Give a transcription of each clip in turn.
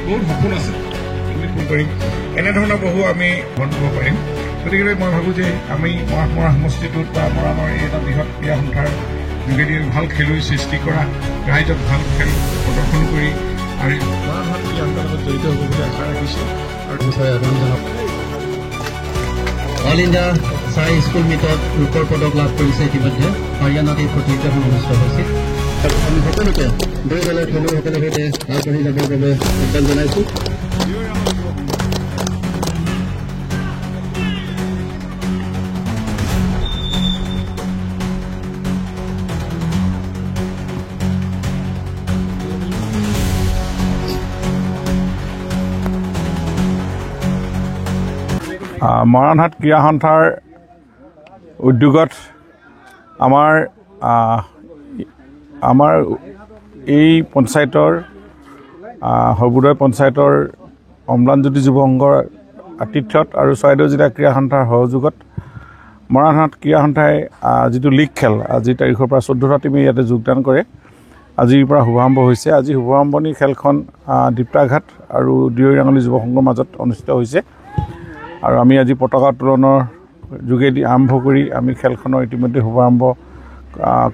বহুত সপোন আছে পূৰণ কৰিম এনেধৰণৰ বহু আমি বন্ধ পাৰিম গতিকে মই ভাবোঁ যে আমি মৰা সমষ্টিটোত বা মৰাণৰ এই এটা বৃহৎ ক্ৰীড়া সন্থাৰ যোগেদি ভাল খেলুৱৈ সৃষ্টি কৰা ৰাইজক ভাল খেল প্ৰদৰ্শন কৰি আৰু মৰাণহাট ক্ৰীড়া সন্থাৰ লগত জড়িত হ'ব বুলি আশা ৰাখিছোঁ আৰু অল ইণ্ডিয়া চাই স্কুল মিটত ৰূপৰ পদক লাভ কৰিছে ইতিমধ্যে হাৰিয়ানাত এই প্ৰতিযোগিতাখন অনুষ্ঠিত হৈছিল আমি সকলোকে দুই দলৰ খেলুৱৈসকলৰ সৈতে আগবাঢ়ি যাবৰ বাবে আহ্বান জনাইছোঁ মৰাণহাট ক্ৰীড়া সন্থাৰ উদ্যোগত আমাৰ এই পঞ্চায়তৰ সৰ্বোদয় পঞ্চায়তৰ অম্লানজ্যোতি যুৱ সংঘৰ আতিথ্যত আৰু চৰাইদেউ জিলা ক্ৰীড়া সন্থাৰ সহযোগত মৰাণহাট ক্ৰীড়া সন্থাই যিটো লীগ খেল আজি তাৰিখৰ পৰা 14টা টিমে ইয়াতে যোগদান কৰে আজিৰ পৰা শুভাৰম্ভ হৈছে আজি শুভাৰম্ভণি খেলখন দীপ্তাঘাট আৰু দিৰৈৰাঙলী যুৱ সংঘৰ মাজত অনুষ্ঠিত হৈছে আৰু আমি আজি পতাকা উত্তোলনৰ যোগেদি আৰম্ভ কৰি আমি খেলখনৰ ইতিমধ্যে শুভাৰম্ভ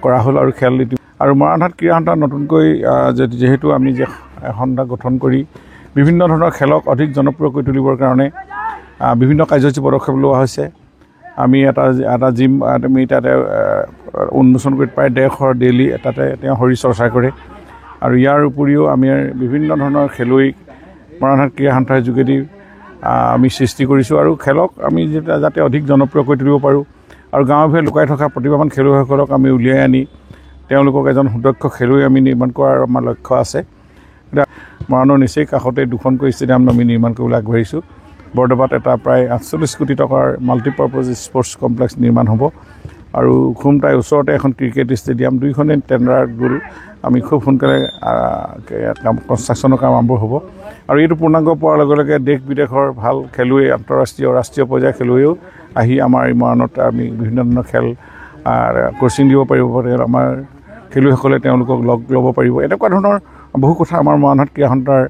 কৰা হ'ল আৰু খেল আৰু মৰাণহাট ক্ৰীড়া সন্থা নতুনকৈ যেহেতু আমি যে সন্থা গঠন কৰি বিভিন্ন ধৰণৰ খেলক অধিক জনপ্ৰিয় কৰি তুলিবৰ কাৰণে বিভিন্ন কাৰ্যসূচী পদক্ষেপ লোৱা হৈছে আমি এটা জিম আমি তাতে উন্মোচন কৰি প্ৰায় 150 ডেইলি তাতে তেওঁ শৰীৰ চৰ্চা কৰে আৰু ইয়াৰ উপৰিও আমি বিভিন্ন ধৰণৰ খেলুৱৈ মৰাণহাট ক্ৰীড়া সন্থাৰ যোগেদি আমি সৃষ্টি কৰিছোঁ আৰু খেলক আমি যাতে অধিক জনপ্ৰিয় কৰি তুলিব পাৰোঁ আৰু গাঁৱে ভূঞে লুকাই থকা প্ৰতিভাৱান খেলুৱৈসকলক আমি উলিয়াই আনি তেওঁলোকক এজন সুদক্ষ খেলুৱৈ আমি নিৰ্মাণ কৰাৰ আমাৰ লক্ষ্য আছে মৰাণৰ নিচেই কাষতে দুখনকৈ ষ্টেডিয়াম আমি নিৰ্মাণ কৰিবলৈ আগবাঢ়িছোঁ বৰদোৱাত এটা প্ৰায় 48 কোটি টকাৰ মাল্টিপাৰ্পাজ স্পৰ্টছ কমপ্লেক্স নিৰ্মাণ হ'ব আৰু খুমটাই ওচৰতে এখন ক্ৰিকেট ষ্টেডিয়াম দুইখনেই টেণ্ডাৰ গ'ল আমি খুব সোনকালে কনষ্ট্ৰাকশ্যনৰ কাম আৰম্ভ হ'ব আৰু এইটো পূৰ্ণাংগ পোৱাৰ লগে লগে দেশ বিদেশৰ ভাল খেলুৱৈ আন্তঃৰাষ্ট্ৰীয় ৰাষ্ট্ৰীয় পৰ্যায়ৰ খেলুৱৈও আহি আমাৰ এই মৰাণত আমি বিভিন্ন ধৰণৰ খেল কোচিং দিব পাৰিব আমাৰ খেলুৱৈসকলে তেওঁলোকক লগ ল'ব পাৰিব এনেকুৱা ধৰণৰ বহু কথা আমাৰ মৰাণহাট ক্ৰীড়া সন্থাৰ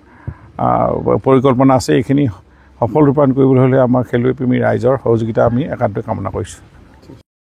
পৰিকল্পনা আছে এইখিনি সফল ৰূপায়ণ কৰিবলৈ হ'লে আমাৰ খেলুৱৈ প্ৰেমী ৰাইজৰ সহযোগিতা আমি একান্তই কামনা কৰিছোঁ